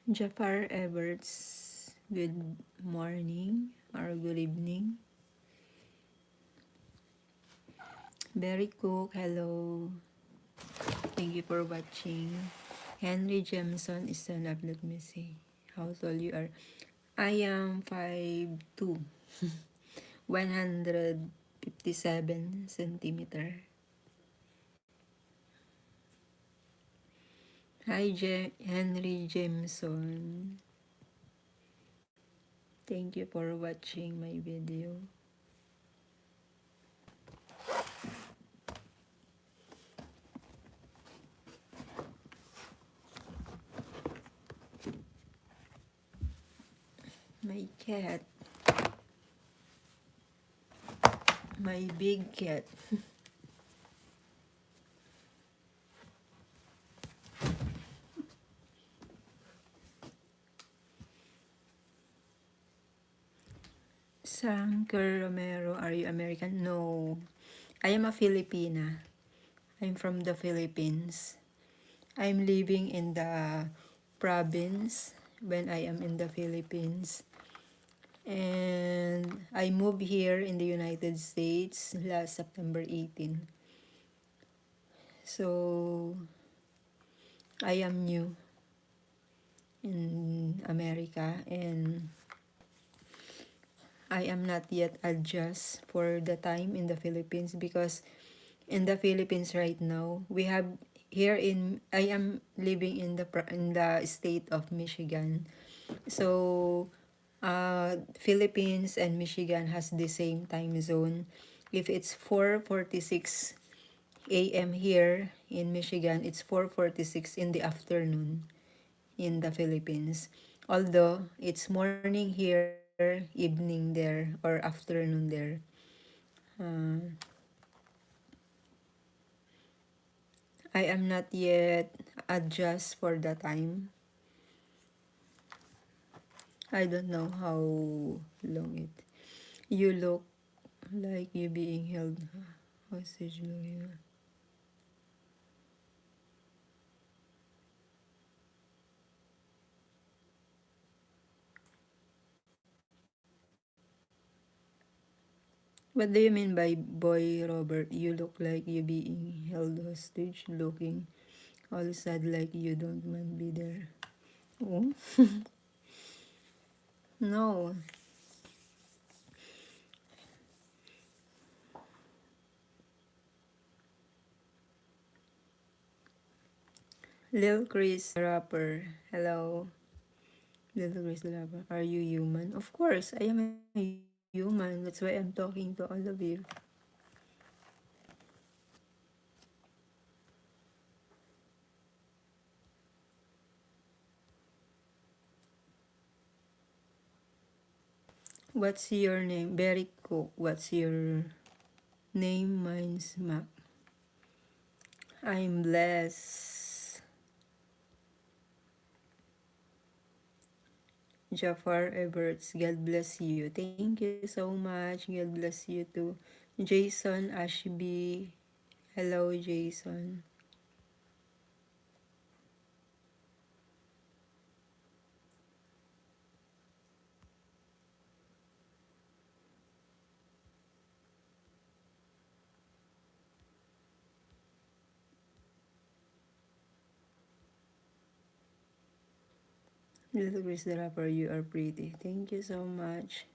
Jafar Everts, good morning or good evening. Berry Cook, hello. Thank you for watching. Henry Jameson is son of, let me see, how tall you are. I am 5'2", 157 centimeter. Hi, Henry Jameson. Thank you for watching my video. My cat. My big cat. Sanker Romero, are you American? No. I am a Filipina. I'm from the Philippines. I'm living in the province when I am in the Philippines. And I moved here in the United States last September 18. So, I am new in America and I am not yet adjust for the time in the Philippines because in the Philippines right now, we have here in I am living in the state of Michigan. So, Philippines and Michigan has the same time zone. If it's 4:46 a.m. here in Michigan, it's 4:46 in the afternoon in the Philippines. Although it's morning here, evening there, or afternoon there. Uh, I am not yet adjust for the time. I don't know how long it. You look like you being held hostage. What do you mean by boy Robert? You look like you being held hostage, looking all sad like you don't want be there. Oh? No. Lil Chris the rapper. Hello. Lil Chris the rapper. Are you human? Of course, I am a human. That's why I'm talking to all of you. What's your name? Berry Cook. What's your name? Mine's Mac. I'm blessed. Jafar Everts, God bless you. Thank you so much. God bless you too. Jason Ashby. Hello, Jason. Little Chris the rapper, you are pretty. Thank you so much.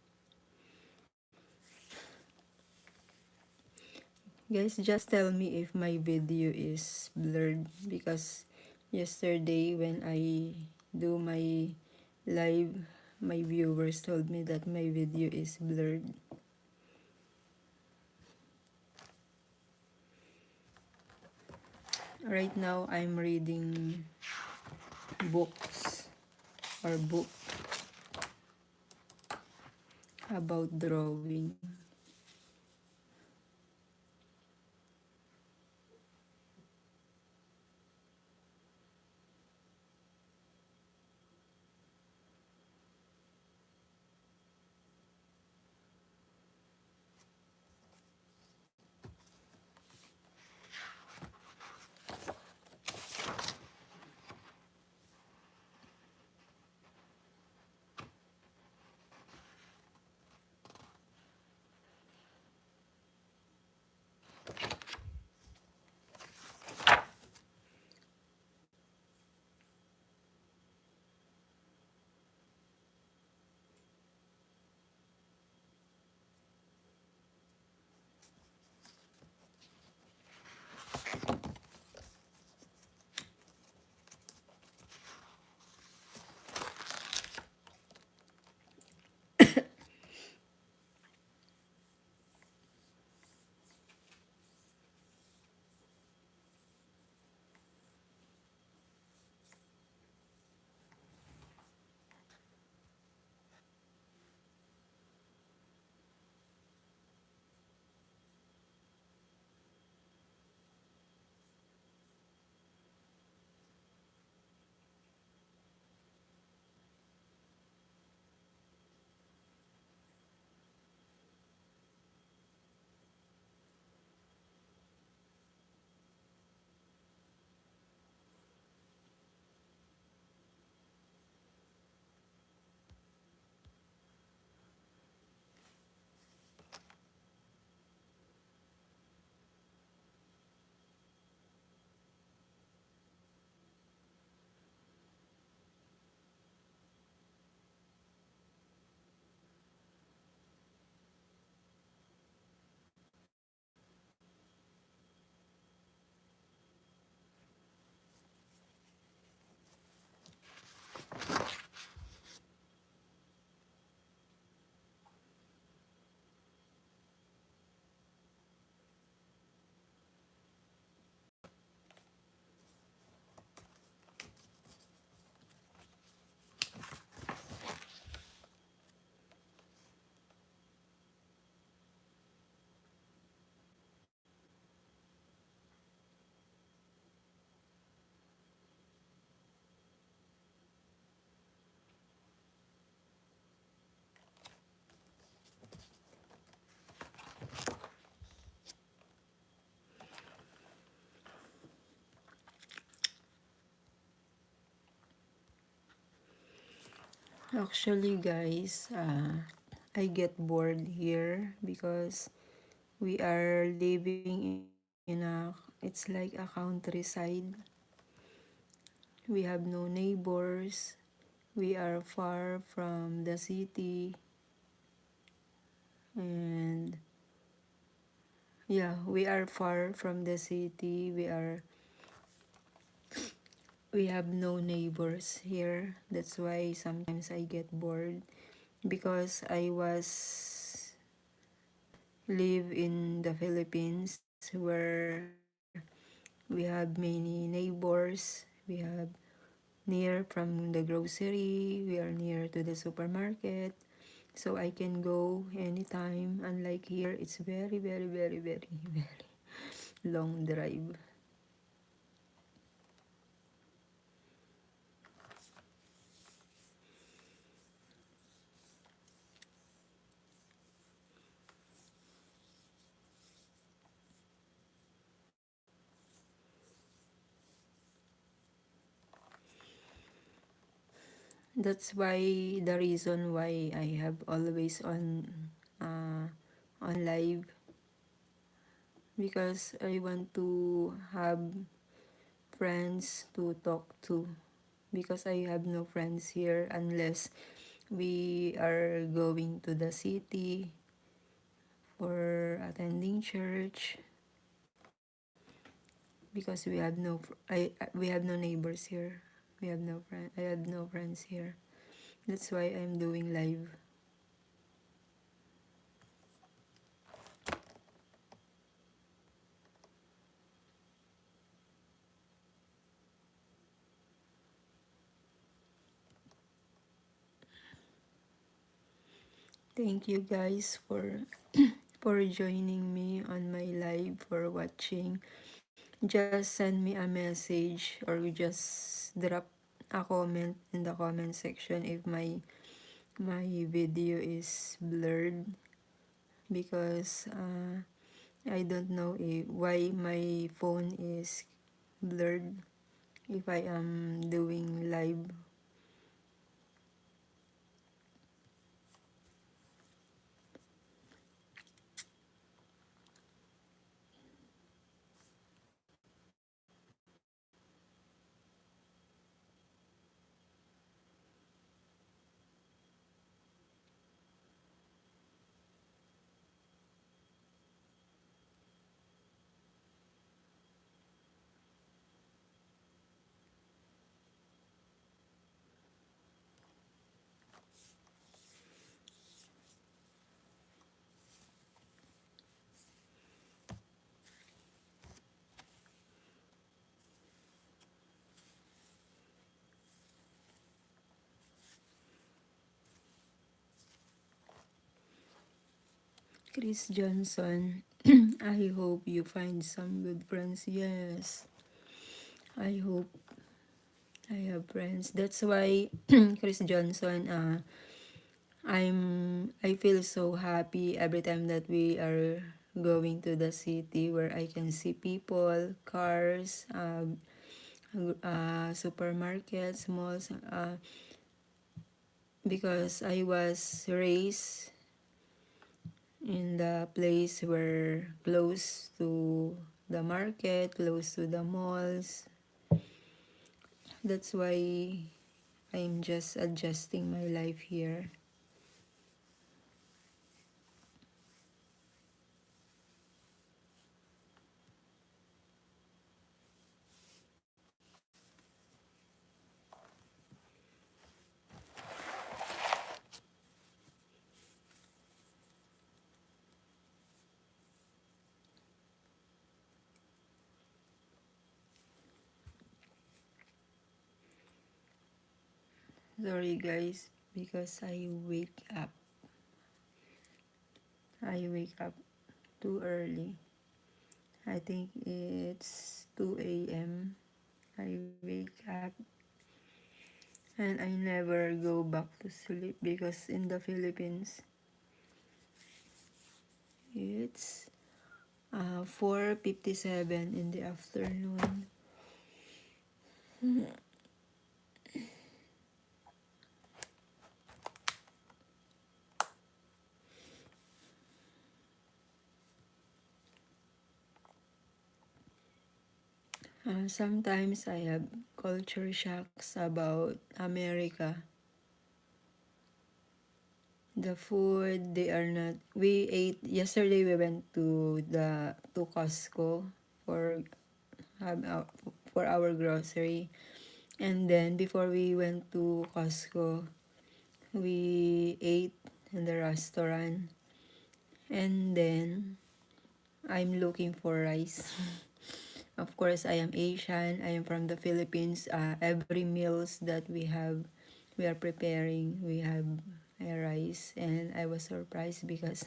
Guys, just tell me if my video is blurred because yesterday when I do my live, my viewers told me that my video is blurred. Right now, I'm reading books or book about drawing. Actually, guys, I get bored here because we are living it's like a countryside. We have no neighbors. We are far from the city, and yeah, we are far from the city. We have no neighbors here. That's why sometimes I get bored because I was live in the Philippines where we have many neighbors. We have near from the grocery, we are near to the supermarket. So I can go anytime. Unlike here, it's very, very, very, very, very long drive. That's why the reason why I have always uh, on live, because I want to have friends to talk to, because I have no friends here unless we are going to the city for attending church, because we have no neighbors here. We have no friend. I have no friends here. That's why I'm doing live. Thank you guys for joining me on my live, for watching. Just send me a message or just drop a comment in the comment section if my video is blurred, because I don't know why my phone is blurred if I am doing live. Chris Johnson, I hope you find some good friends. Yes, I hope I have friends. That's why Chris Johnson, I feel so happy every time that we are going to the city where I can see people, cars, supermarkets, malls, because I was raised in the place where close to the market, close to the malls. That's why I'm just adjusting my life here. Sorry guys, because I wake up too early. I think it's 2 a.m. I wake up and I never go back to sleep because in the Philippines it's 4:57 in the afternoon. Sometimes I have culture shocks about America. The food, they are not. We ate yesterday. We went to Costco for have our, for our grocery, and then before we went to Costco, we ate in the restaurant, and then I'm looking for rice. Of course, I am Asian. I am from the Philippines. Every meals that we are preparing, we have a rice, and I was surprised because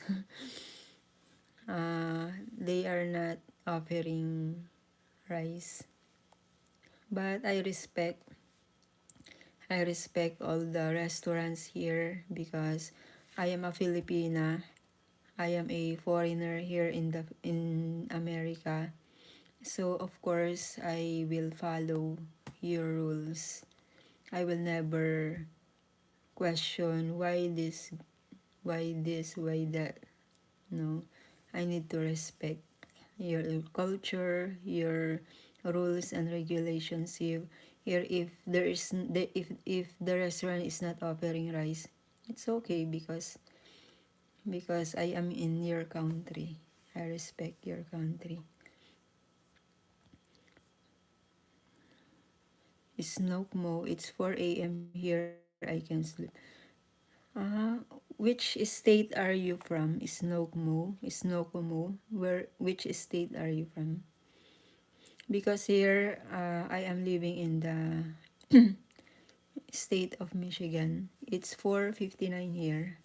they are not offering rice. But I respect all the restaurants here because I am a Filipina. I am a foreigner here in America. So of course I will follow your rules. I will never question why that. No. I need to respect your culture, your rules and regulations here. If there is if the restaurant is not offering rice, it's okay because I am in your country. I respect your country. Snokmo, it's 4 a.m. here. I can sleep. Which state are you from? Snokomo. Which state are you from? Because here, I am living in the state of Michigan. It's 4:59 here.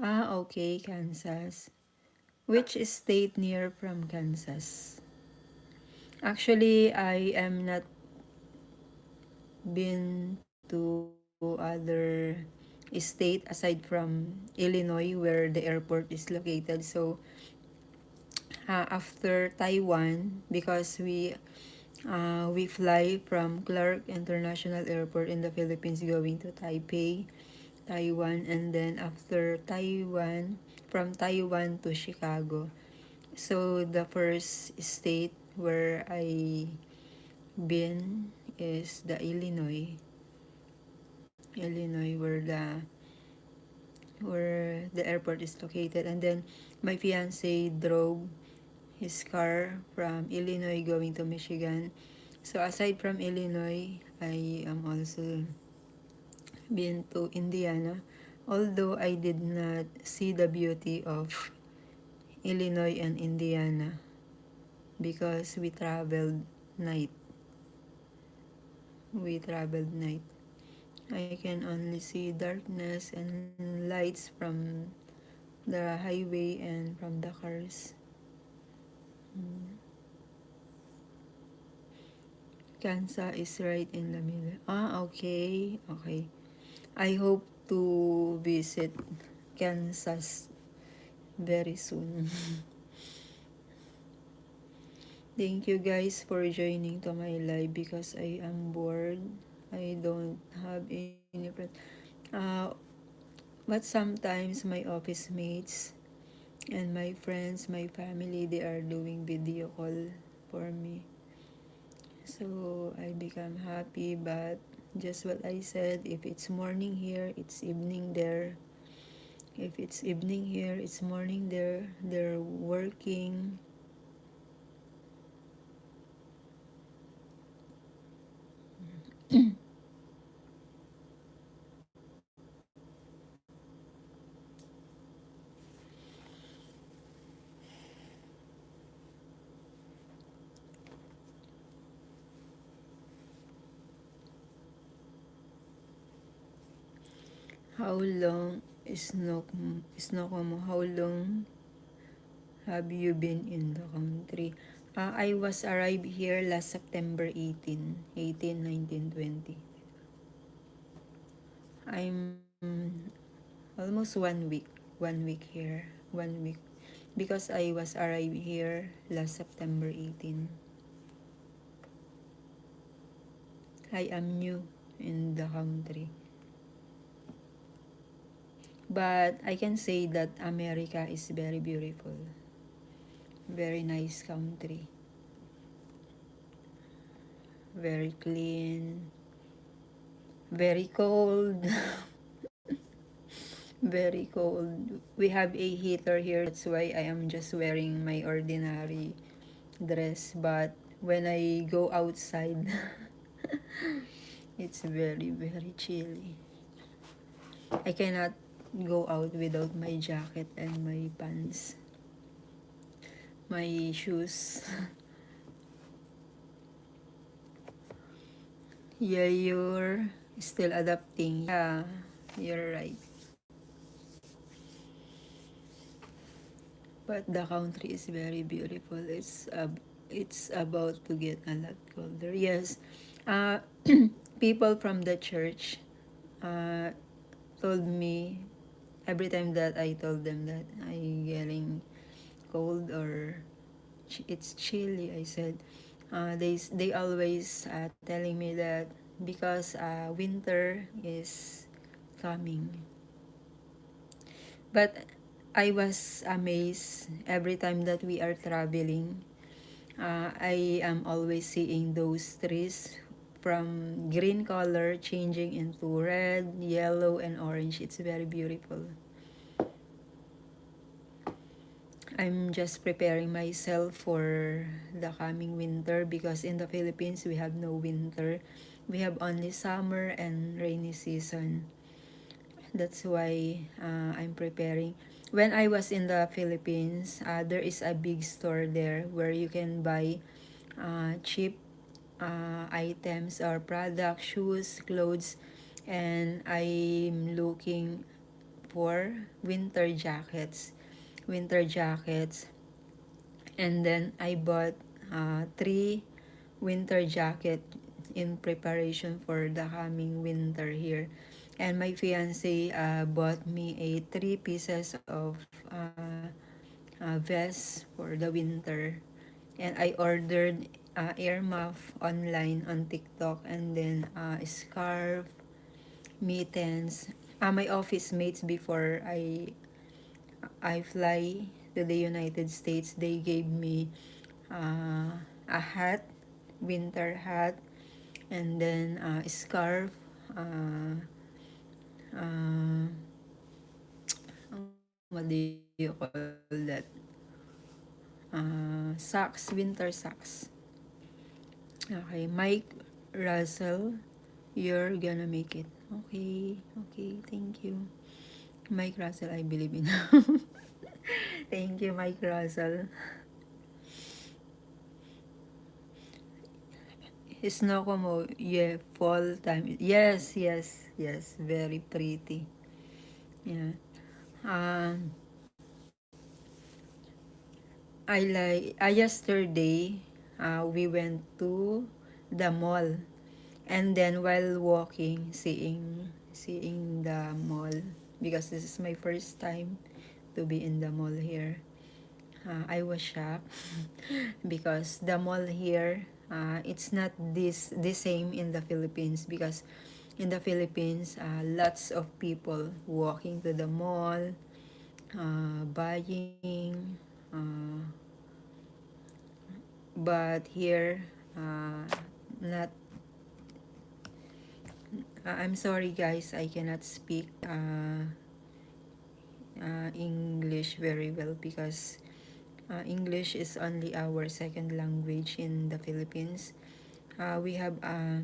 Okay, Kansas. Which state near from Kansas? Actually, I am not been to other state aside from Illinois where the airport is located. So, after Taiwan, because we fly from Clark International Airport in the Philippines going to Taipei, Taiwan, and then after Taiwan, from Taiwan to Chicago. So the first state where I been is the Illinois, where the airport is located, and then my fiance drove his car from Illinois going to Michigan. So aside from Illinois, I am also been to Indiana, although I did not see the beauty of Illinois and Indiana because night. We traveled night. I can only see darkness and lights from the highway and from the cars. Kansas is right in the middle. Okay. Okay. I hope to visit Kansas very soon. Thank you guys for joining to my live because I am bored. I don't have any friends. Uh, but sometimes my office mates and my friends, my family, they are doing video call for me. So I become happy, but just what I said, if it's morning here, it's evening there. If it's evening here, it's morning there. They're working. How long Snokomo, how long have you been in the country? I was arrived here last September 18, 19, 20. I'm almost 1 week. 1 week here. 1 week. Because I was arrived here last September 18. I am new in the country. But I can say that America is very beautiful. Very nice country. very clean, very cold. Very cold. We have a heater here, that's why I am just wearing my ordinary dress. But when I go outside, it's very, very chilly. I cannot go out without my jacket and my pants, my shoes. Yeah, you're still adapting. Yeah, you're right. But the country is very beautiful. It's about to get a lot colder. Yes, uh, people from the church uh, told me every time that I told them that I getting cold or it's chilly. I said they always telling me that because winter is coming. But I was amazed every time that we are traveling. I am always seeing those trees from green color changing into red, yellow, and orange. It's very beautiful. I'm just preparing myself for the coming winter because in the Philippines we have no winter. We have only summer and rainy season. That's why I'm preparing. When I was in the Philippines, there is a big store there where you can buy cheap items or products, shoes, clothes, and I'm looking for winter jackets. Winter jackets. And then I bought three winter jacket in preparation for the coming winter here. And my fiance bought me a 3 pieces of vest for the winter. And I ordered ear muff online on TikTok, and then scarf, mittens. My office mates before I fly to the United States, they gave me a hat, winter hat, and then a scarf, uh, uh, what do you call that? Socks, winter socks. Okay, Mike Russell, you're gonna make it. Okay, okay, thank you. Mike Russell, I believe in. Thank you, Mike Russell. Snow como, yeah, fall time. Yes, yes, yes, very pretty. Yeah. Um, yesterday, we went to the mall. And then while walking, seeing the mall, because this is my first time to be in the mall here. I was shocked because the mall here, it's not the same in the Philippines, because in the Philippines, lots of people walking to the mall, buying, but here, not. I'm sorry guys, I cannot speak English very well because English is only our second language in the Philippines. We have a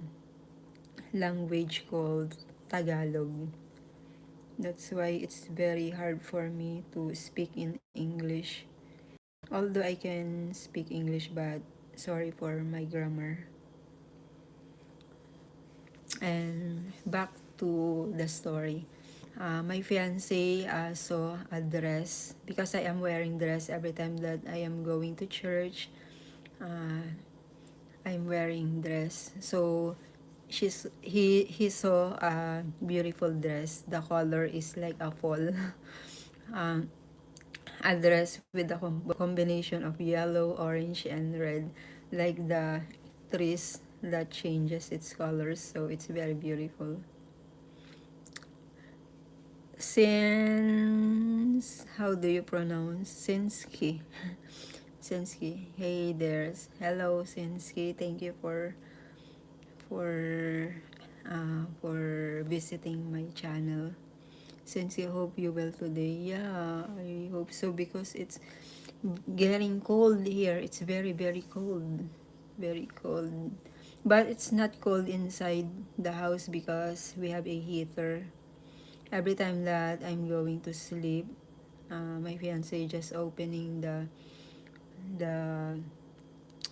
language called Tagalog. That's why it's very hard for me to speak in English. Although I can speak English, but sorry for my grammar. And back to the story. My fiance saw a dress because I am wearing dress every time that I am going to church. Uh, I'm wearing dress. So he saw a beautiful dress. The color is like a fall. um, a dress with a combination of yellow, orange, and red, like the trees that changes its colors. So it's very beautiful. Since how do you pronounce Sinsky? Sinsky. Hey there. Hello Sinsky. Thank you for for visiting my channel. Since I hope you will today. Yeah, I hope so because it's getting cold here. It's very very cold. Very cold. But it's not cold inside the house because we have a heater. Every time that I'm going to sleep, my fiance just opening the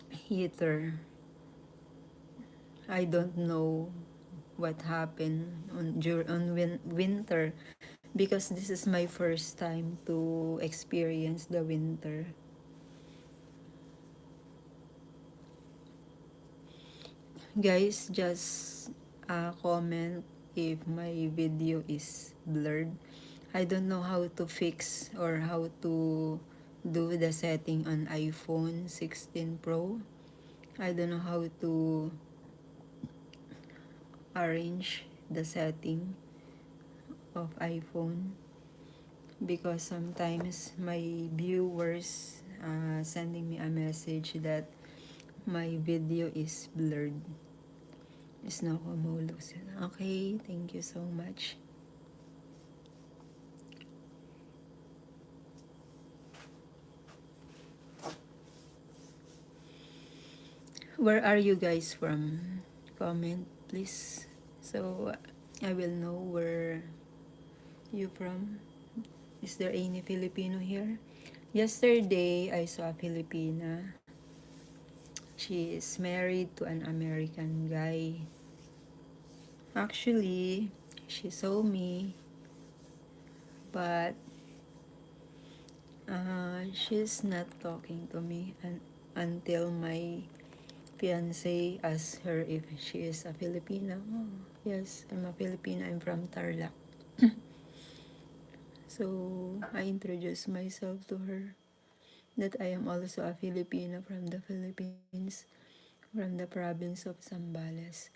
heater. I don't know what happened on winter because this is my first time to experience the winter. Guys, just comment if my video is blurred. I don't know how to fix or how to do the setting on iPhone 16 Pro. I don't know how to arrange the setting of iPhone because sometimes my viewers sending me a message that my video is blurred. Is na humulog sila. Okay, thank you so much. Where are you guys from? Comment, please. So, I will know where you from. Is there any Filipino here? Yesterday, I saw a Filipina. She is married to an American guy. Actually, she saw me, but she's not talking to me until my fiance asked her if she is a Filipina. Oh, yes, I'm a Filipina. I'm from Tarlac. So, I introduced myself to her that I am also a Filipina from the Philippines, from the province of Zambales.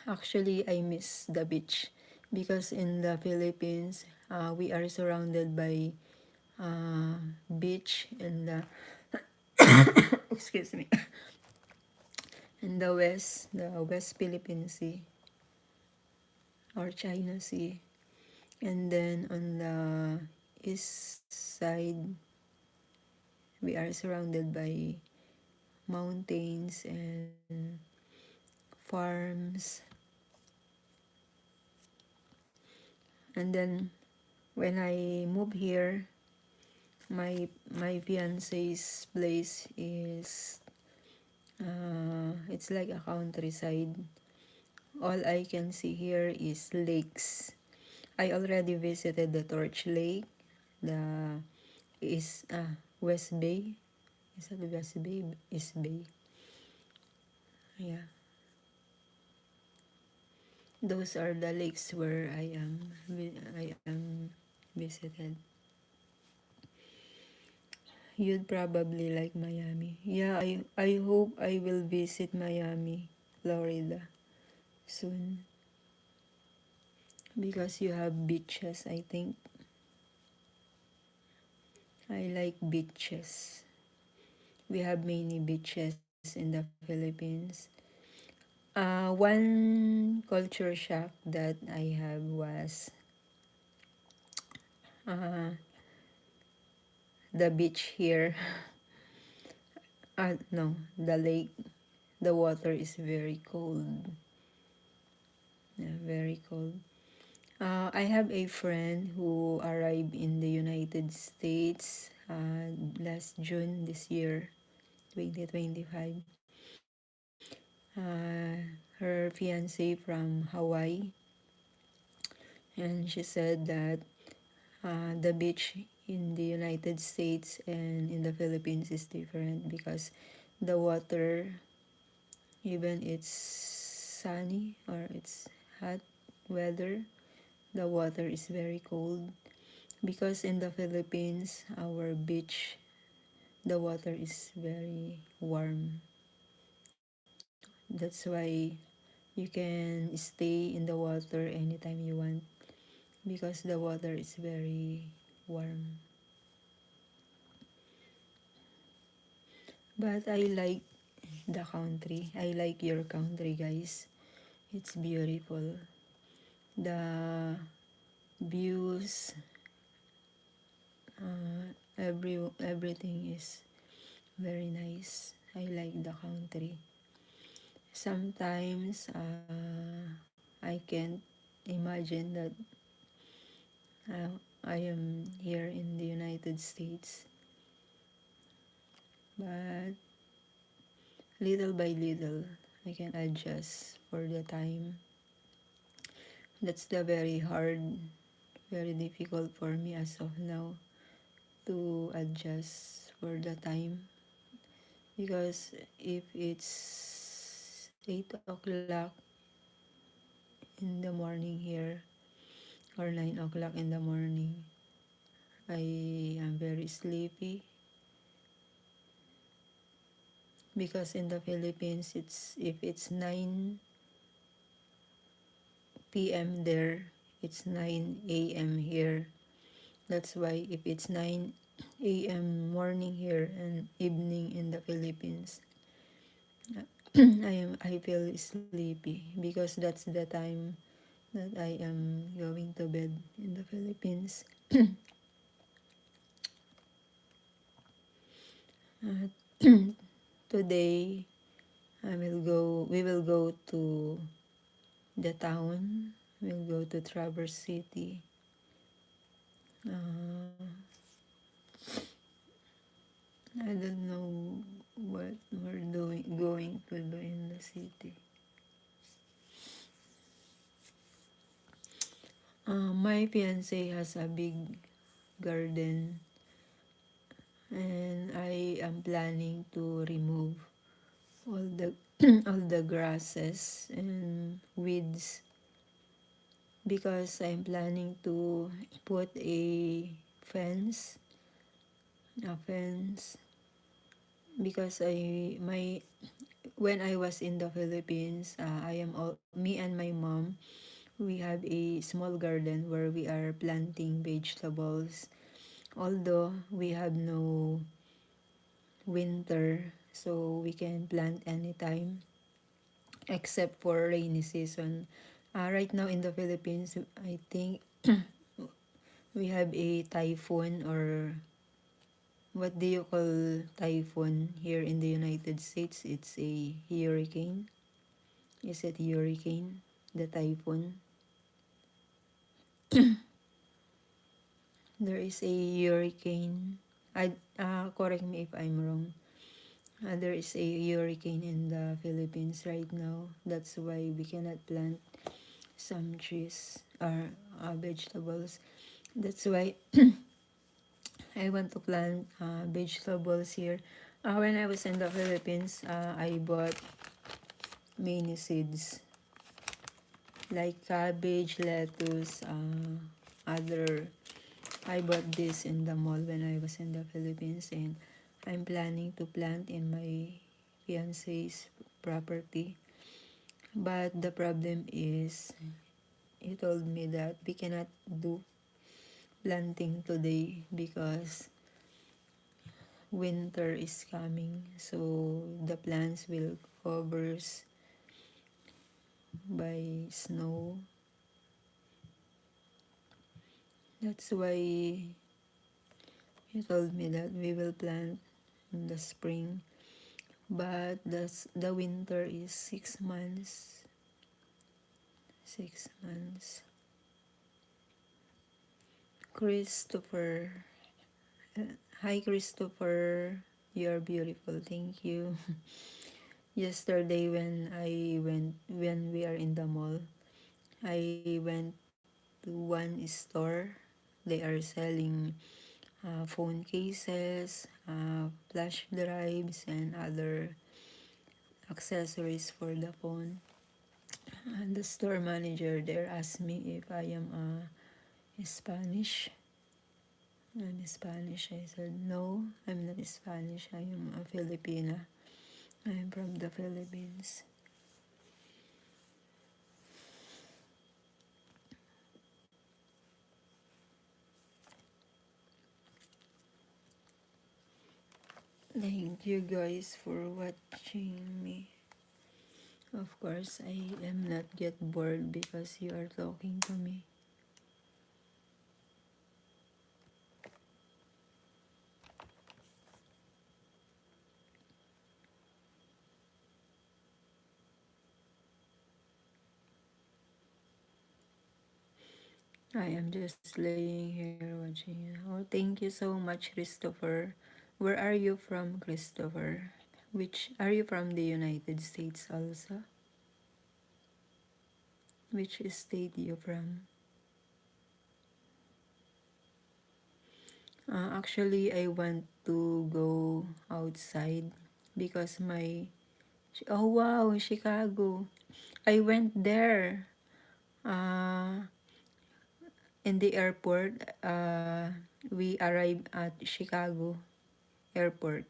Actually, I miss the beach because in the Philippines, we are surrounded by beach in the excuse me, in the West Philippine Sea or China Sea, and then on the east side, we are surrounded by mountains and farms. And then when I moved here, my fiance's place is it's like a countryside. All I can see here is lakes. I already visited the Torch Lake, the is West Bay. Is that the West Bay? East Bay. Yeah. Those are the lakes where I am visited. You'd probably like Miami. Yeah, I hope I will visit Miami, Florida soon because you have beaches, I think. I like beaches. We have many beaches in the Philippines. One culture shock that I have was uh, the beach here. No, the lake. The water is very cold. Yeah, very cold. I have a friend who arrived in the United States last June this year, 2025. Her fiance from Hawaii, and she said that the beach in the United States and in the Philippines is different because the water, even it's sunny or it's hot weather, the water is very cold. Because in the Philippines, our beach, the water is very warm. That's why you can stay in the water anytime you want because the water is very warm. But I like the country. I like your country, guys. It's beautiful. The views, everything is very nice. I like the country. Sometimes I can't imagine that I am here in the United States, but little by little I can adjust for the time. That's the very hard, very difficult for me as of now to adjust for the time, because if it's 8 o'clock in the morning here or 9 o'clock in the morning, I am very sleepy, because in the Philippines if it's 9 p.m. there, it's 9 a.m. here. That's why if it's 9 a.m. morning here and evening in the Philippines, I feel sleepy, because that's the time that I am going to bed in the Philippines. Today we will go to the town. We'll go to Traverse City. I don't know what we're going to do in the city. My fiance has a big garden, and I am planning to remove all the all the grasses and weeds, because I'm planning to put fence a fence because when I was in the Philippines, me and my mom, we have a small garden where we are planting vegetables. Although we have no winter, so we can plant anytime except for rainy season. Right now in the Philippines, I think we have a typhoon, or what do you call typhoon here in the United States? It's a hurricane. Is it hurricane? The typhoon? There is a hurricane. Correct me if I'm wrong. There is a hurricane in the Philippines right now. That's why we cannot plant some trees or vegetables. That's why I want to plant vegetables here. When I was in the Philippines, I bought many seeds like cabbage, lettuce, other. I bought this in the mall when I was in the Philippines, and I'm planning to plant in my fiance's property. But the problem is, he told me that we cannot do planting today because winter is coming. So the plants will covers by snow. That's why he told me that we will plant in the spring. But the winter is 6 months. 6 months. Christopher. Hi, Christopher. You're beautiful. Thank you. Yesterday when we are in the mall, I went to one store. They are selling phone cases, flash drives, and other accessories for the phone. And the store manager there asked me if I am Spanish. I'm Spanish. I said, no, I'm not Spanish. I am a Filipina. I'm from the Philippines. Thank you guys for watching me. Of course, I am not get bored because you are talking to me. I am just laying here watching you. Oh, thank you so much, Christopher. Where are you from, Christopher? Which are you from the United States also? Which state you from? Actually, I want to go outside because my... Oh wow, Chicago. I went there. Uh, in the airport, we arrived at Chicago airport.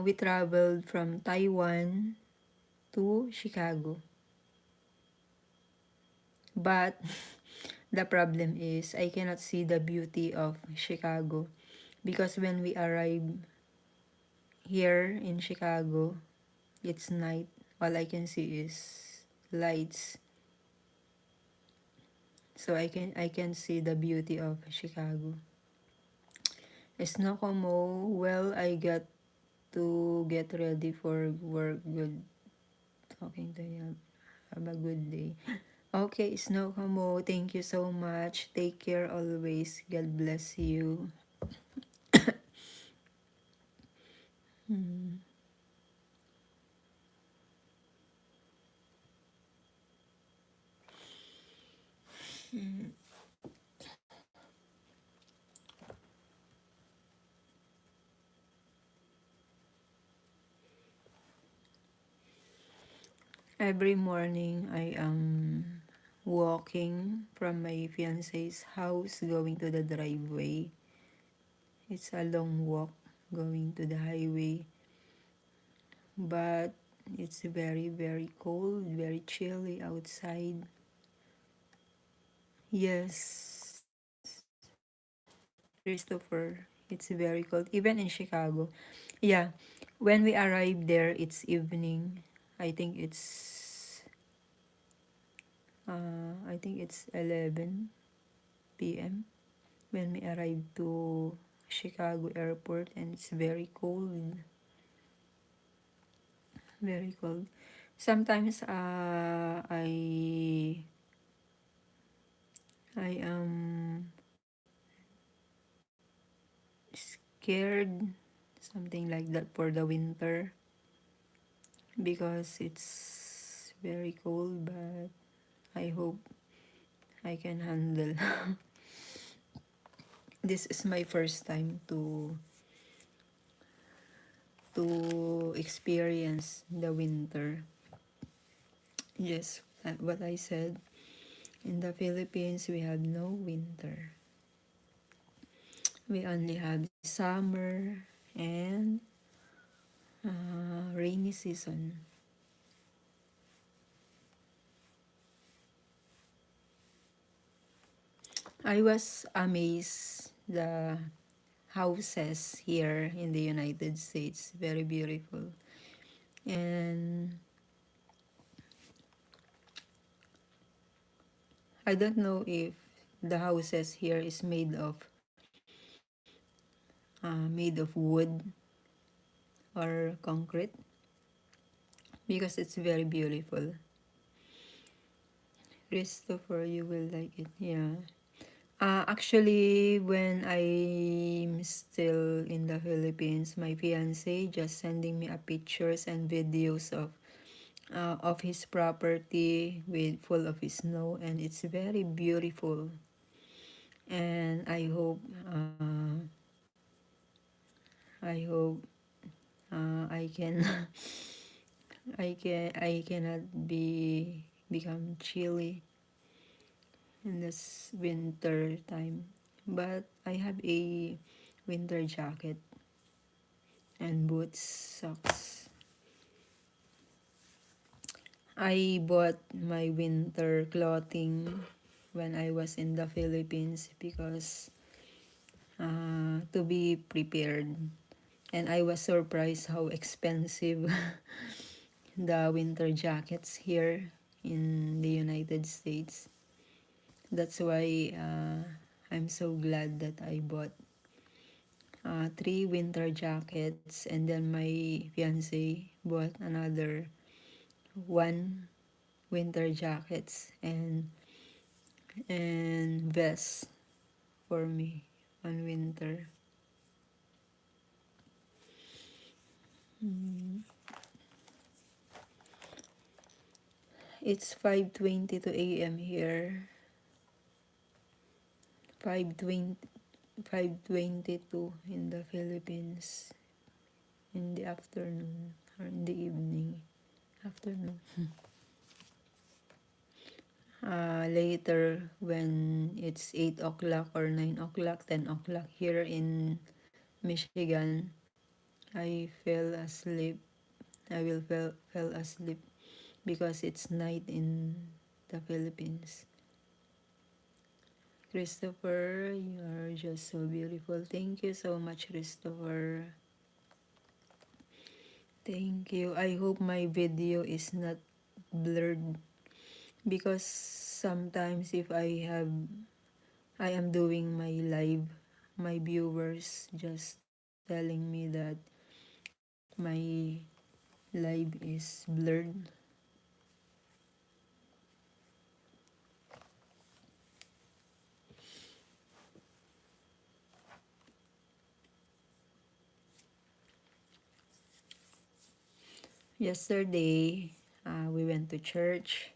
We traveled from Taiwan to Chicago. But the problem is I cannot see the beauty of Chicago because when we arrive here in Chicago, it's night. All I can see is lights. So I can see the beauty of Chicago. Snow, well, I got to get ready for work. Good talking to you. Have a good day. Okay, Snow, thank you so much. Take care always. God bless you. Hmm. Every morning, I am walking from my fiance's house going to the driveway. It's a long walk going to the highway, but it's very, very cold, very chilly outside. Yes, Christopher, it's very cold, even in Chicago. Yeah, when we arrived there, it's evening. I think it's I think it's 11 p.m. when we arrived to Chicago airport, and it's very cold, very cold. Sometimes I am scared, something like that, for the winter because it's very cold, but I hope I can handle. This is my first time to experience the winter. Yes, what I said. In the Philippines, we have no winter. We only have summer and rainy season. I was amazed the houses here in the United States, very beautiful. And I don't know if the houses here is made of wood or concrete because it's very beautiful. Christopher, you will like it. Yeah. Actually, when I'm still in the Philippines, my fiance just sending me a pictures and videos of his property with full of snow, and it's very beautiful. And I hope I can I cannot become chilly in this winter time. But I have a winter jacket and boots, socks. I bought my winter clothing when I was in the Philippines because to be prepared. And I was surprised how expensive the winter jackets here in the United States. That's why I'm so glad that I bought three winter jackets, and then my fiance bought another one winter jackets and vest for me on winter. It's 5:22 a.m. here. 5:20 5:22 in the Philippines in the afternoon or in the evening. Afternoon. Later when it's 8 o'clock or 9 o'clock, 10 o'clock here in Michigan, I fell asleep. I will fell asleep because it's night in the Philippines. Christopher, you are just so beautiful. Thank you so much, Christopher. Thank you. I hope my video is not blurred because sometimes if I am doing my live, my viewers just telling me that my live is blurred. Yesterday, we went to church.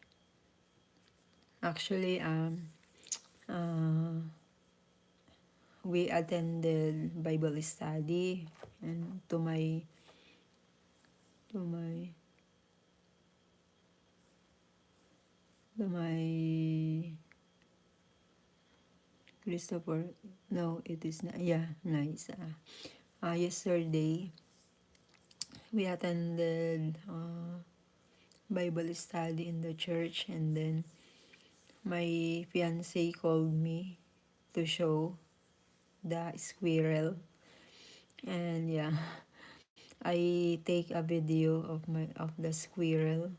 Actually, uh, we attended Bible study, and to my to my Christopher. No, it is not. Yeah, nice. Yesterday, we attended Bible study in the church, and then my fiance called me to show the squirrel. And yeah, I take a video of the squirrel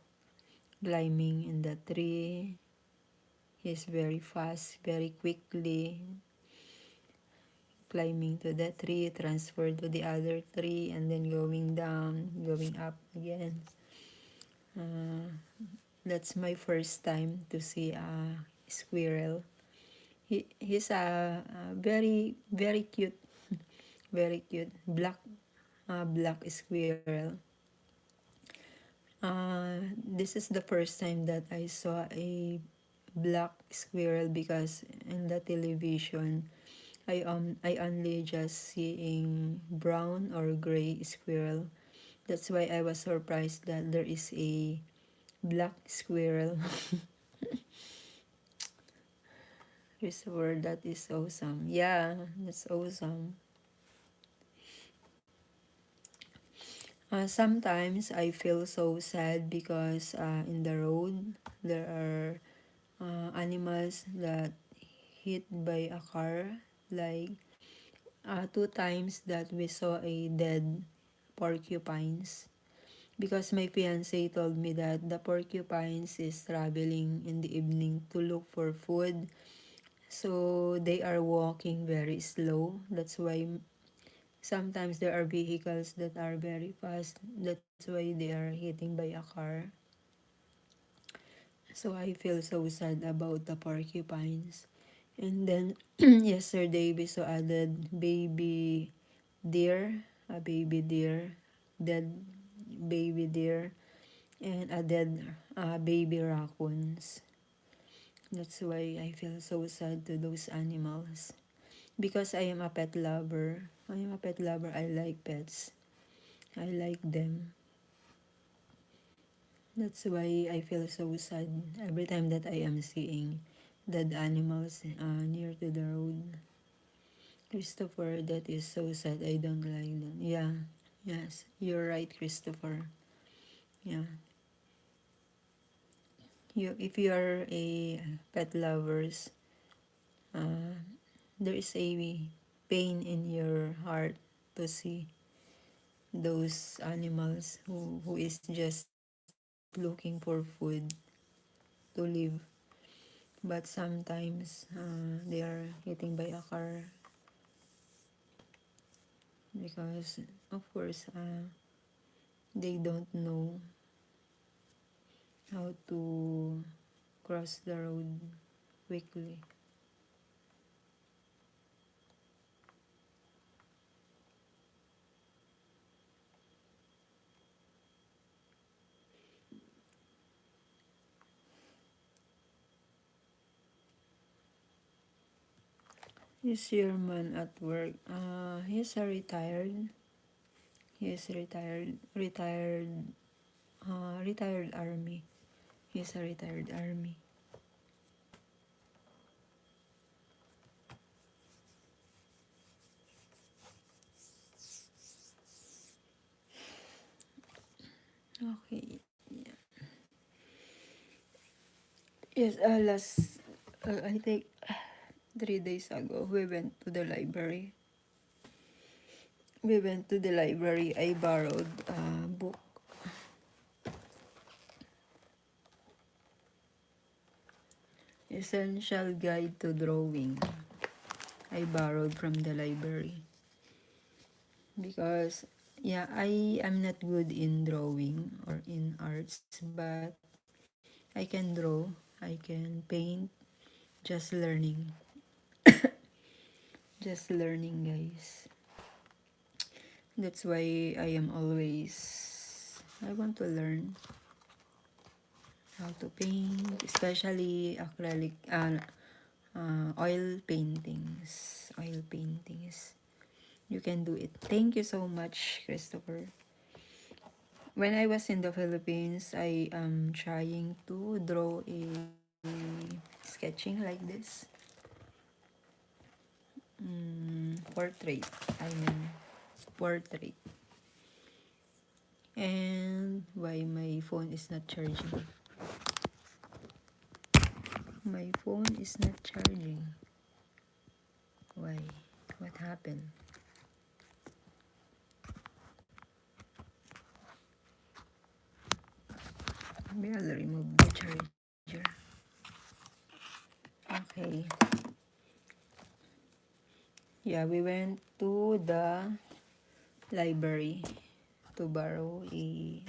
climbing in the tree. He's very fast, very quickly climbing to the tree, transfer to the other tree, and then going down, going up again. Uh, that's my first time to see a squirrel. He's a very very cute, very cute black squirrel. This is the first time that I saw a black squirrel because in the television I only just seeing brown or gray squirrel. That's why I was surprised that there is a black squirrel. Christopher, that is awesome. Yeah, that's awesome. Sometimes I feel so sad because in the road there are animals that hit by a car. Like two times that we saw a dead porcupines. Because my fiance told me that the porcupines is traveling in the evening to look for food. So they are walking very slow. That's why sometimes there are vehicles that are very fast. That's why they are hitting by a car. So I feel so sad about the porcupines. And then yesterday we saw a dead baby deer, a baby deer, dead baby deer, and a dead baby raccoons. That's why I feel so sad to those animals. Because I am a pet lover. I am a pet lover. I like pets. I like them. That's why I feel so sad every time that I am seeing dead animals near to the road. Christopher, that is so sad. I don't like that. Yeah. Yes. You're right, Christopher. Yeah. If you are a pet lovers, uh, there is a pain in your heart to see those animals who is just looking for food to live, but sometimes they are hitting by a car because of course they don't know how to cross the road quickly. Is your man at work? He's a retired. He is retired army. He's a retired army. Okay. Yes, I think 3 days ago, we went to the library. I borrowed a book, Essential Guide to Drawing. I borrowed from the library because, yeah, I am not good in drawing or in arts, but I can draw, I can paint, just learning. Just learning, guys. That's why I want to learn how to paint, especially acrylic, oil paintings. Oil paintings. You can do it. Thank you so much, Christopher. When I was in the Philippines, I am trying to draw a sketching like this. Portrait. I mean, portrait. And why my phone is not charging? My phone is not charging. Why? What happened? Maybe I'll remove the charger. Okay. Yeah, we went to the library to borrow a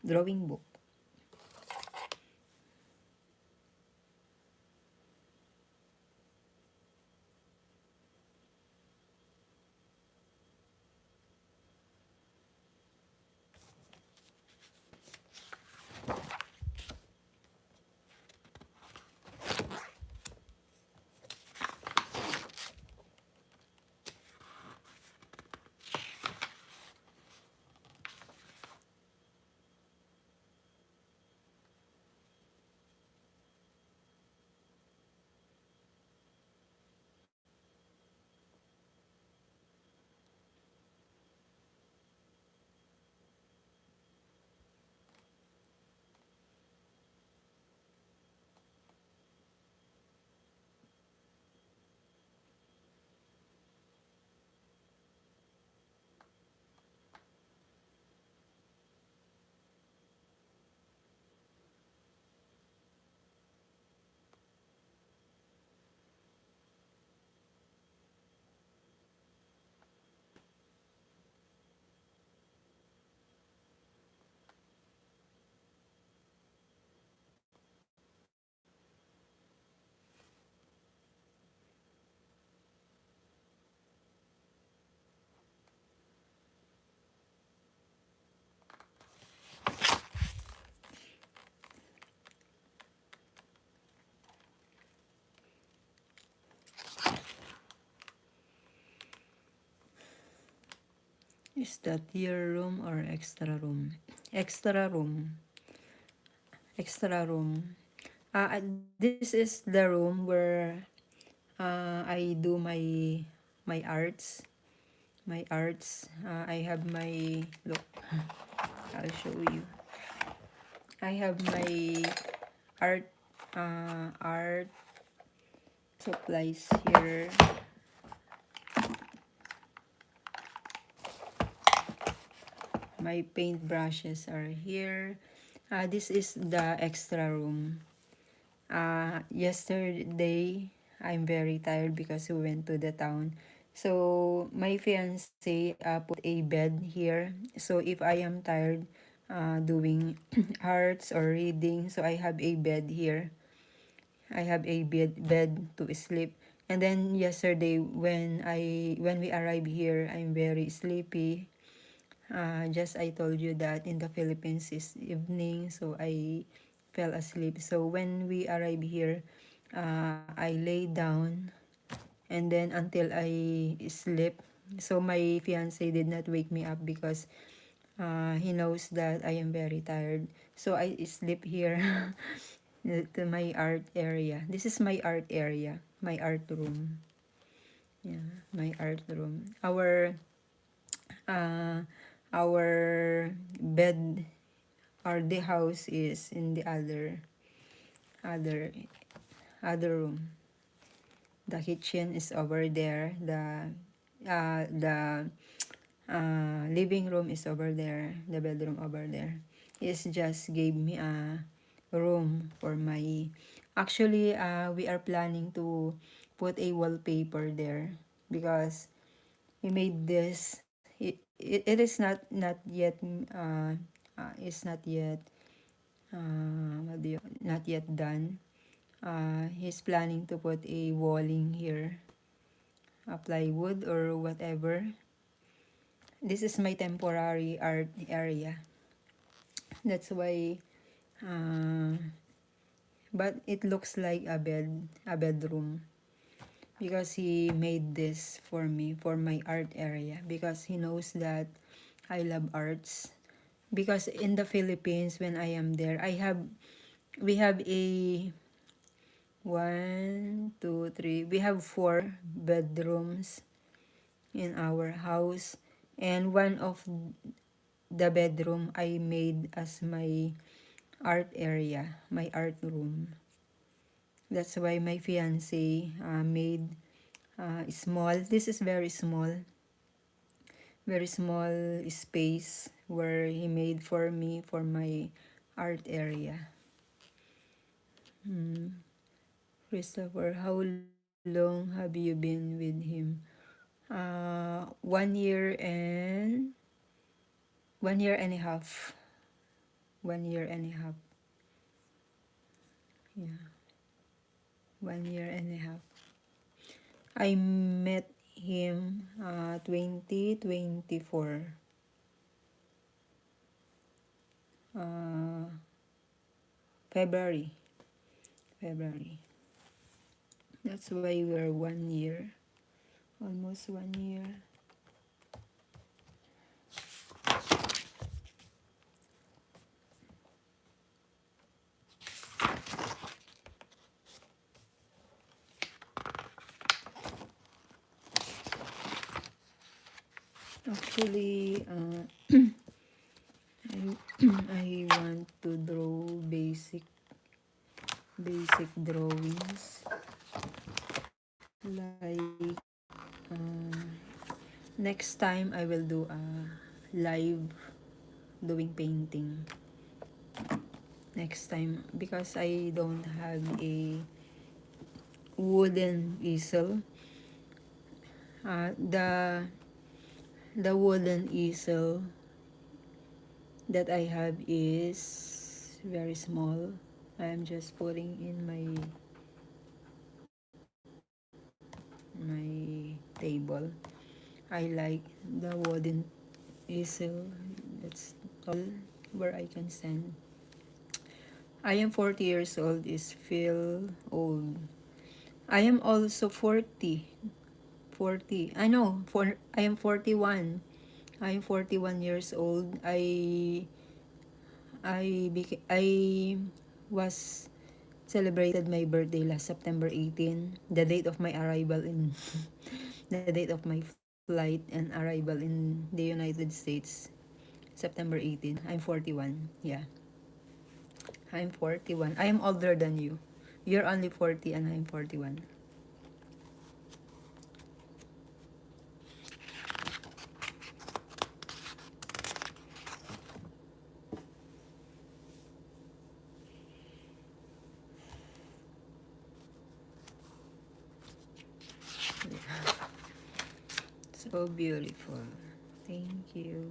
drawing book. Is that your room or extra room? Extra room. Extra room. This is the room where I do my arts. My arts. I have my look. I'll show you. I have my art art supplies here. My paint brushes are here. This is the extra room. Yesterday, I'm very tired because we went to the town. So, my fiance put a bed here. So, if I am tired doing arts or reading, so I have a bed here. I have a bed to sleep. And then yesterday when we arrived here, I'm very sleepy. Just I told you that in the Philippines is evening, so I fell asleep. So when we arrived here, I lay down and then until I sleep. So my fiance did not wake me up because he knows that I am very tired. So I sleep here to my art area. This is my art area, my art room. Yeah, my art room. Uh, our bed or the house is in the other other room. The kitchen is over there. The living room is over there. The bedroom over there. It's just gave me a room for my. Actually, we are planning to put a wallpaper there because we made this. It is not yet it's not yet not yet done. He's planning to put a walling here, a plywood or whatever. This is my temporary art area. That's why, uh, but it looks like a bedroom because he made this for me for my art area because he knows that I love arts. Because in the Philippines, when I am there, we have a one, two, three. We have four bedrooms in our house, and one of the bedroom I made as my art area, my art room. That's why my fiance made small. This is very small space where he made for me for my art area. Christopher, how long have you been with him? 1 year and 1 year and a half. 1 year and a half. Yeah, 1 year and a half. I met him 2024. Uh, February. February. That's why we're 1 year. Almost 1 year. Actually, I want to draw basic drawings like next time I will do a live doing painting next time because I don't have a wooden easel. The wooden easel that I have is very small. I'm just putting in my table. I like the wooden easel that's tall where I can stand. I am 40 years old is feel old. I am also 40. 40. I know, I am 41. I am 41 years old. I was celebrated my birthday last September 18, the date of my arrival in the date of my flight and arrival in the United States. September 18. I'm 41. Yeah. I'm 41. I am older than you. You're only 40 and I'm 41. So beautiful. Thank you.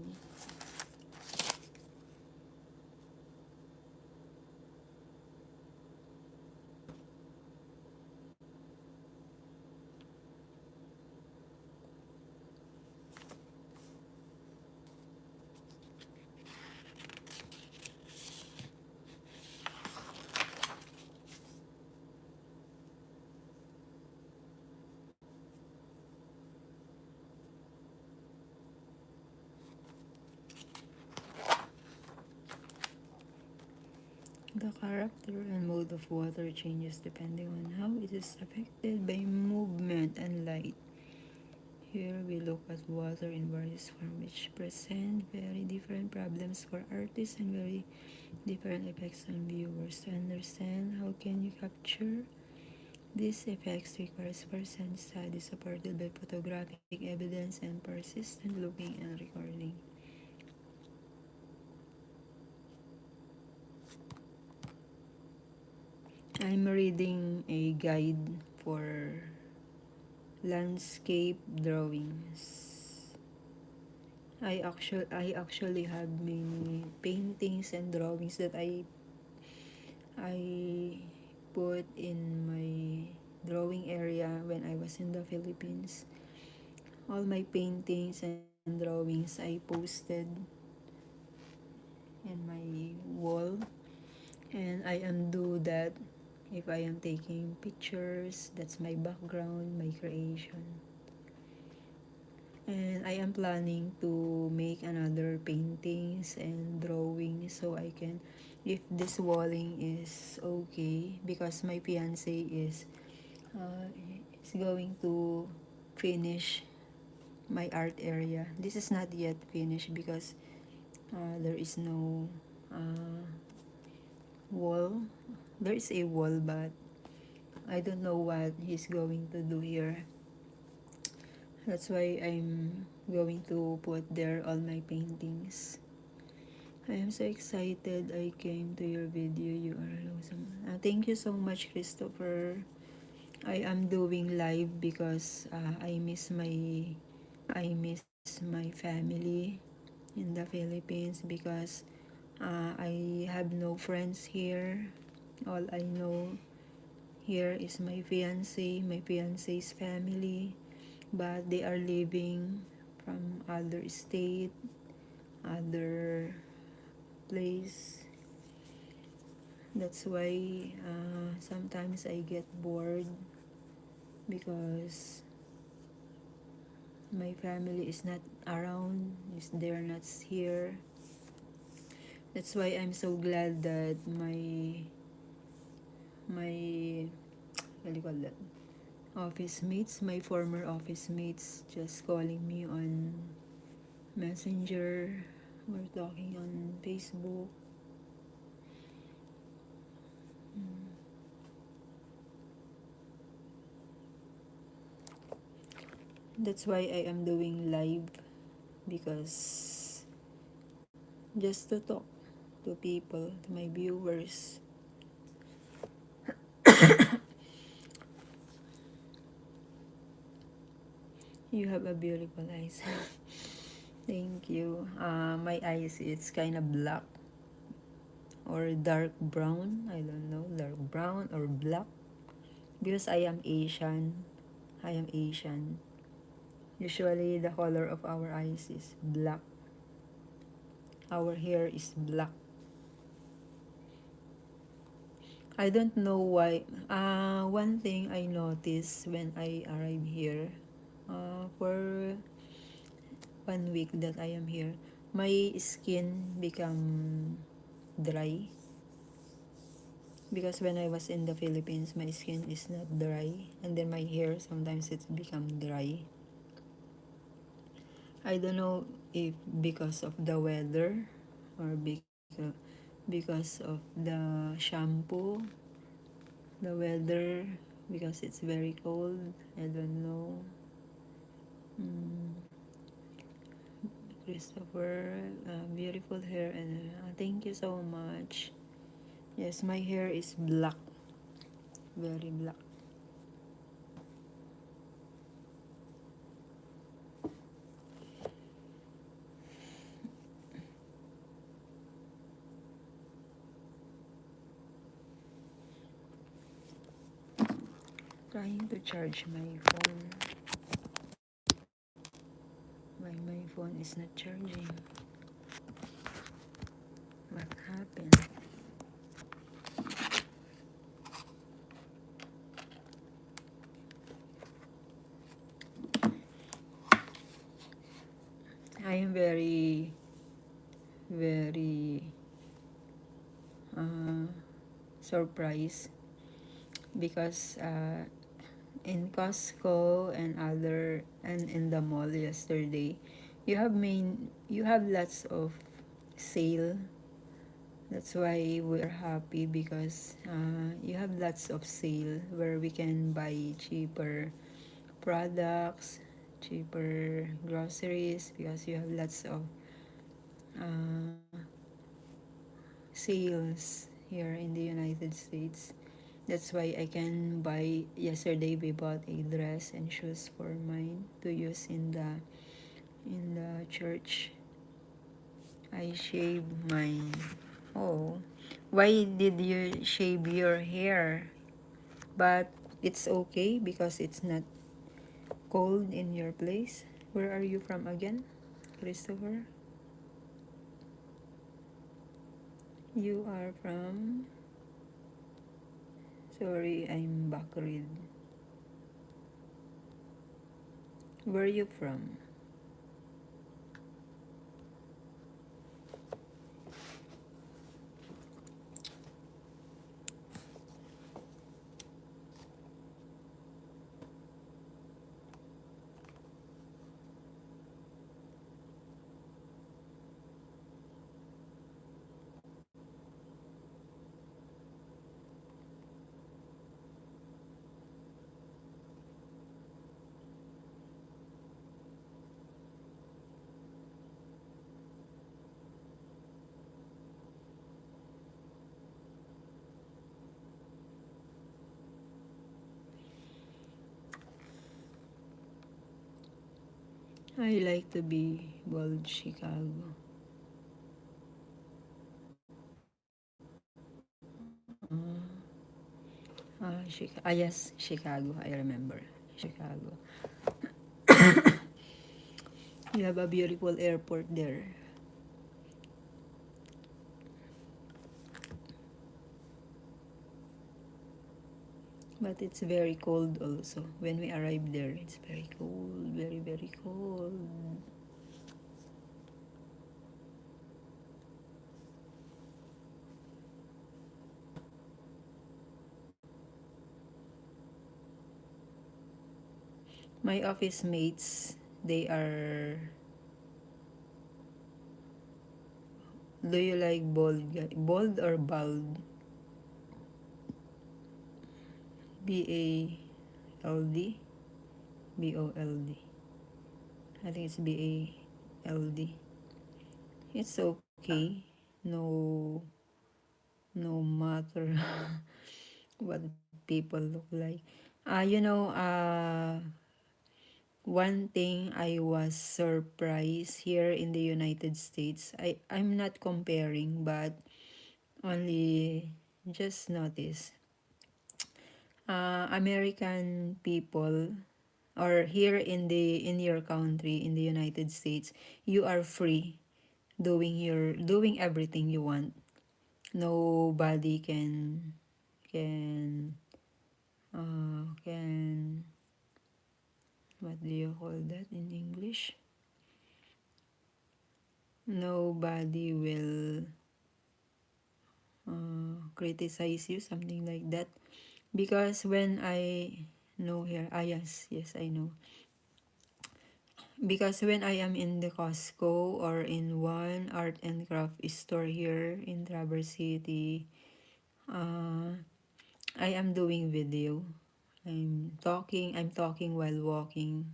The character and mode of water changes depending on how it is affected by movement and light. Here we look at water in various forms which present very different problems for artists and very different effects on viewers. To understand how can you capture these effects requires first-hand study supported by photographic evidence and persistent looking and recording. I'm reading a guide for landscape drawings. I actually have many paintings and drawings that I put in my drawing area when I was in the Philippines. All my paintings and drawings I posted in my wall, and I am do that if I am taking pictures. That's my background, my creation. And I am planning to make another paintings and drawings so I can, if this walling is okay, because my fiance uh, is going to finish my art area. This is not yet finished because there is no wall. There is a wall, but I don't know what he's going to do here. That's why I'm going to put there all my paintings. I am so excited I came to your video. You are awesome. Thank you so much, Christopher. I am doing live because I miss my family in the Philippines because I have no friends here. All I know here is my fiance's family, but they are living from other state, other place. That's why sometimes I get bored because my family is not around, they're not here. That's why I'm so glad that my what do you call that? Office mates, my former office mates, just calling me on Messenger. We're talking on Facebook. That's why I am doing live, because just to talk to people, to my viewers. You have a beautiful eyes. Thank you. My eyes, it's kind of black or dark brown. I don't know, dark brown or black. Because I am Asian. I am Asian. Usually, the color of our eyes is black. Our hair is black. I don't know why. One thing I noticed when I arrived here, for 1 week that I am here, my skin become dry. Because when I was in the Philippines, my skin is not dry, and then my hair sometimes it's become dry. I don't know if because of the weather or because of the shampoo, the weather, because it's very cold. I don't know. Christopher, beautiful hair, and thank you so much. Yes, my hair is black, very black. Trying to charge my phone. Why my phone is not charging? What happened? I am very, very uh, surprised because in Costco and other and in the mall yesterday, you have lots of sale. That's why we're happy because you have lots of sale where we can buy cheaper products, cheaper groceries because you have lots of uh, sales here in the United States. That's why I can buy. Yesterday we bought a dress and shoes for mine to use in the church. I shaved mine. Oh, why did you shave your hair? But it's okay because it's not cold in your place. Where are you from again, Christopher? You are from. Sorry, I'm backread. Where are you from? I like to be bald Chicago. Yes, Chicago. I remember. Chicago. You have a beautiful airport there. But it's very cold also. When we arrived there, it's very cold. Very, very cold. My office mates, they are. Do you like bald guy? Bald or bald? B-A-L-D? B-O-L-D. I think it's B-A-L-D. It's okay. No, no matter what people look like. You know, one thing I was surprised here in the United States, I'm not comparing, but only just notice. American people or here in your country in the United States, you are free doing everything you want. Nobody can can what do you call that in English? Nobody will criticize you, something like that. Because when I know here, yes, I know. Because when I am in the Costco or in one art and craft store here in Traverse City, uh, I am doing video. I'm talking while walking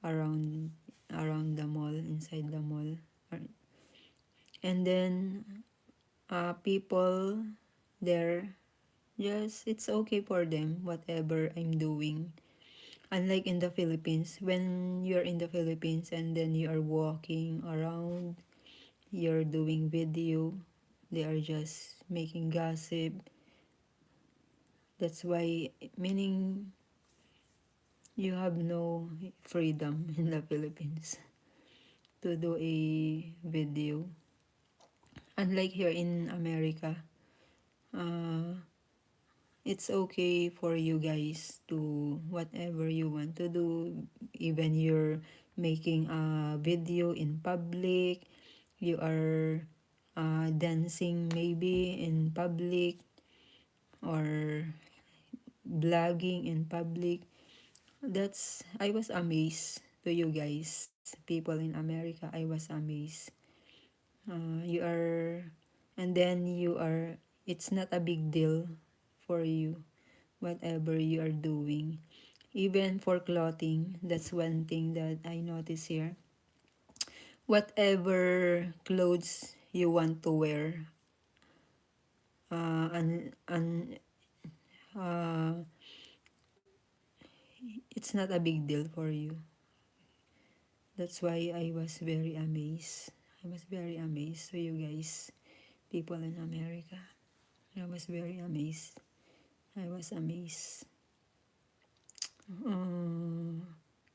around the mall, inside the mall. And then people there, just it's okay for them whatever I'm doing. Unlike in the Philippines, when you're in the Philippines and then you are walking around, you're doing video, they are just making gossip. That's why, meaning you have no freedom in the Philippines to do a video. Unlike here in America, uh, it's okay for you guys to whatever you want to do. Even you're making a video in public, you are dancing maybe in public, or vlogging in public. I was amazed to you guys, people in America. I was amazed. You are, and then you are, it's not a big deal for you, whatever you are doing. Even for clothing, that's one thing that I notice here. Whatever clothes you want to wear, and it's not a big deal for you. That's why I was very amazed. I was very amazed to you guys, people in America. I was very amazed. I was amazed. Um,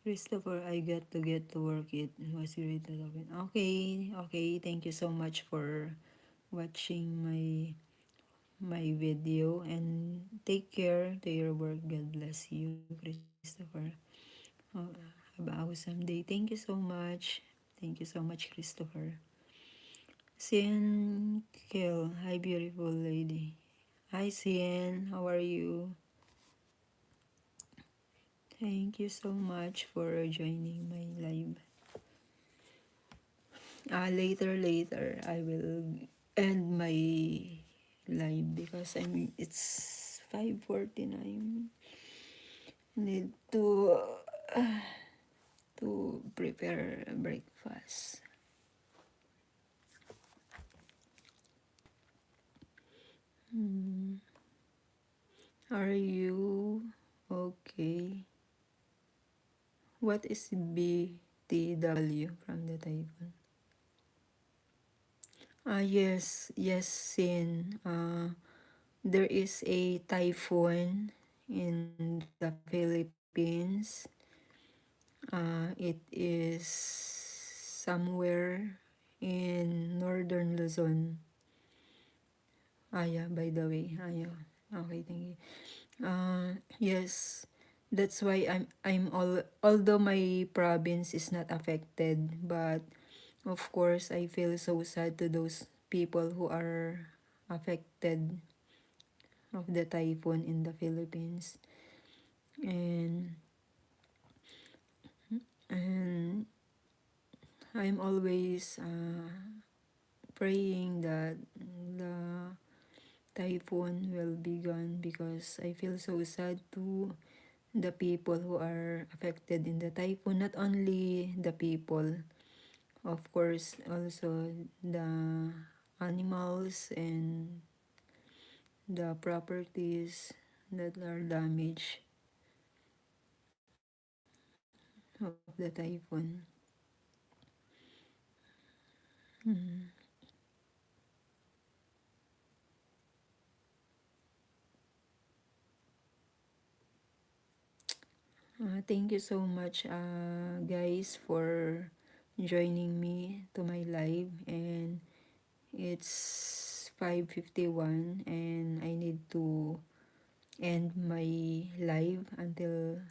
Christopher, I got to work. It was great to talk with. Okay, okay. Thank you so much for watching my video, and take care to your work. God bless you, Christopher. Oh, have an awesome day. Thank you so much. Thank you so much, Christopher. Sin Kill. Hi, beautiful lady. Hi, Sin. How are you? Thank you so much for joining my live. Later, I will end my live because it's 5:49. Need to prepare breakfast. Are you okay? What is BTW from the typhoon? Yes, Sin. There is a typhoon in the Philippines. It is somewhere in northern Luzon. Yeah, by the way. Yeah. Okay, thank you. Yes, that's why although my province is not affected, but of course I feel so sad to those people who are affected of the typhoon in the Philippines. And and I'm always praying that the typhoon will be gone, because I feel so sad to the people who are affected in the typhoon. Not only the people, of course, also the animals and the properties that are damaged of the typhoon. Thank you so much, guys, for joining me to my live. And it's 5:51, and I need to end my live until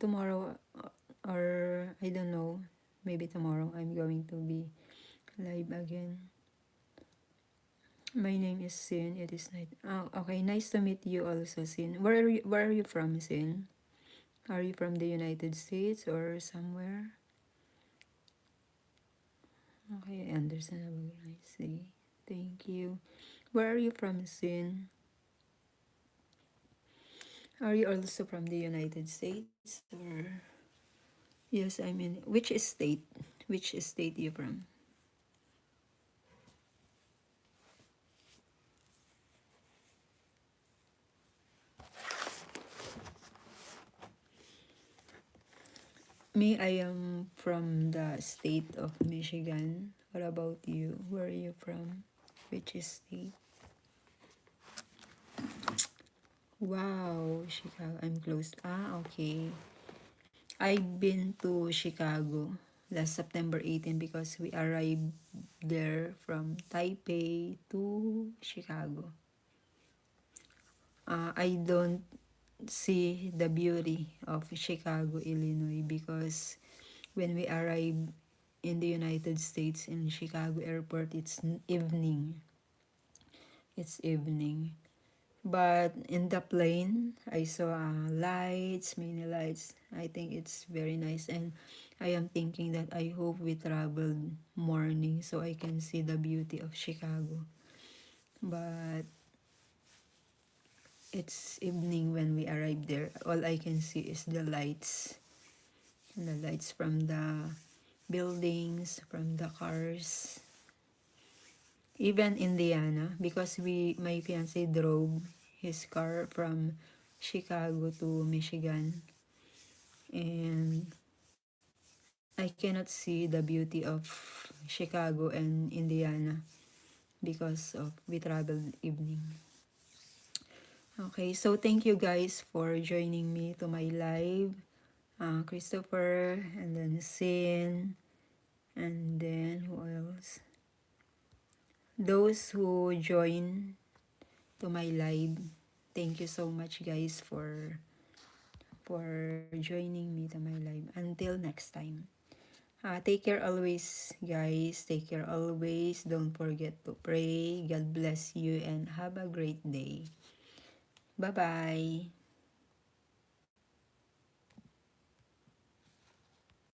tomorrow, or I don't know, maybe tomorrow I'm going to be live again. My name is Sin. It is night. Oh, okay. Nice to meet you also, Sin. Where are you from, Sin? Are you from the United States or somewhere? Okay, understandable. I see. Thank you. Where are you from, Sin? Are you also from the United States, or? Yes, I mean, which state? Which state you from? Me, I am from the state of Michigan. What about you? Where are you from? Which state? Wow, Chicago. I'm close. Okay. I've been to Chicago last September 18 because we arrived there from Taipei to Chicago. I don't see the beauty of Chicago, Illinois because when we arrived in the United States in Chicago airport, it's evening. It's evening. But in the plane, I saw lights, many lights. I think it's very nice. And I am thinking that I hope we traveled morning so I can see the beauty of Chicago. But it's evening when we arrived there. All I can see is the lights. And the lights from the buildings, from the cars. Even Indiana, because my fiance drove his car from Chicago to Michigan, and I cannot see the beauty of Chicago and Indiana because of we traveled evening. Okay, so thank you guys for joining me to my live. Christopher, and then Sin, and then who else? Those who join to my live, thank you so much guys for joining me to my live. Until next time. Take care always, guys. Take care always. Don't forget to pray. God bless you and have a great day. Bye-bye.